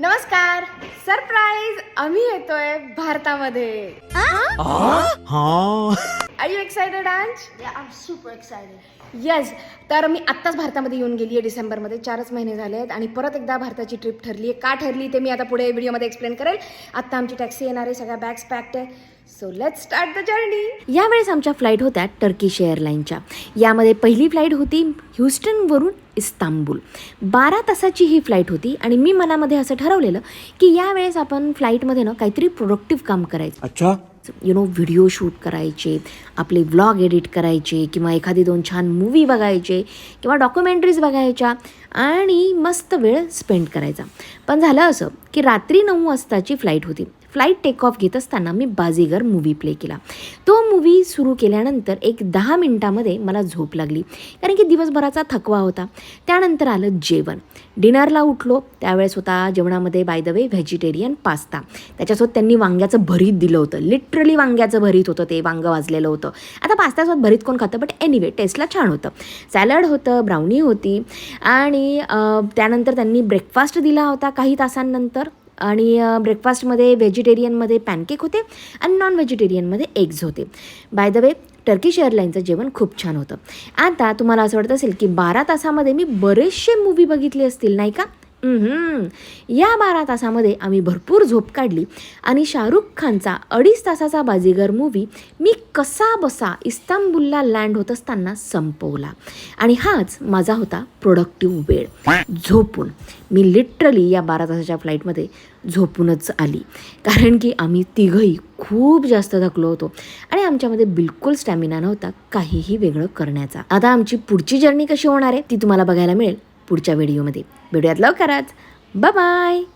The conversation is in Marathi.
नमस्कार. सरप्राईज, आम्ही येतोय भारतामध्ये. आर यू एक्साइटेड अंश? Yeah, I'm super excited. Yes. तर मी आत्ताच भारतामध्ये येऊन गेली आहे डिसेंबरमध्ये. 4च महिने झाले आहेत आणि परत एकदा भारताची ट्रिप ठरली आहे. का ठरली ते मी आता पुढे व्हिडिओमध्ये एक्सप्लेन करेल. आत्ता आमची टॅक्सी येणार आहे, सगळ्या बॅग्स पॅक्ड आहे. So let's start the journey. यावेळेस आमच्या फ्लाईट होत्या टर्किश एअरलाईनच्या. यामध्ये पहिली फ्लाईट होती ह्युस्टनवरून इस्तांबूल. 12 तासाची ही फ्लाईट होती आणि मी मनामध्ये असं ठरवलेलं की यावेळेस आपण फ्लाईटमध्ये ना काहीतरी प्रोडक्टिव्ह काम करायचं. अच्छा, व्हिडिओ शूट करायचे, आपले व्लॉग एडिट करायचे किंवा एखादी 2 छान मूवी बघायचे किंवा डॉक्युमेंटरीज बघायच्या आणि मस्त वेळ स्पेंड करायचा. पण झालं असं की रात्री 9 वाजताची फ्लाईट होती. फ्लाईट टेक ऑफ घेत असताना मी बाजीगर मूवी प्ले केला. तो मूवी सुरू केल्यानंतर एक 10 मिनटामध्ये मला झोप लागली, कारण की दिवसभराचा थकवा होता. त्यानंतर आलं जेवण. डिनरला उठलो, त्यावेळेस होता जेवणामध्ये by the way vegetarian pasta. त्याच्यासोबत त्यांनी वांग्याचं भरीत दिलं होतं. लिटरली वांग्याचं भरीत होतं ते, वांगं वाजलेलं होतं. आता पास्त्यासोबत भरीत कोण खातं, बट एनिवे टेस्टला छान होतं. सॅलड होतं, ब्राउनी होती आणि त्यानंतर त्यांनी ब्रेकफास्ट दिला होता काही तासांनंतर. आणि ब्रेकफास्टमध्ये व्हेजिटेरियनमध्ये पॅनकेक होते आणि नॉन व्हेजिटेरियनमध्ये एग्ज होते. बाय द वे टर्किश एअरलाईनचं जेवण खूप छान होतं. आता तुम्हाला असं वाटत असेल की 12 तासामध्ये मी बरेचसे मूवी बघितले असतील, नाही का? या 12 तासामध्ये आम्ही भरपूर झोप काढली आणि शाहरुख खानचा 2.5 तासाचा बाजीगर मूवी मी कसा बसा इस्तांबूलला लँड होत असताना संपवला. आणि हाच माझा होता प्रोडक्टिव्ह वेळ, झोपून. मी लिटरली या 12 तासाच्या फ्लाईटमध्ये झोपूनच आली, कारण की आम्ही तिघंही खूप जास्त थकलो होतो आणि आमच्यामध्ये बिलकुल स्टॅमिना नव्हता काहीही वेगळं करण्याचा. आता आमची पुढची जर्नी कशी होणार आहे ती तुम्हाला बघायला मिळेल पुढच्या व्हिडिओमध्ये. भेटूयात लवकरच. Bye bye.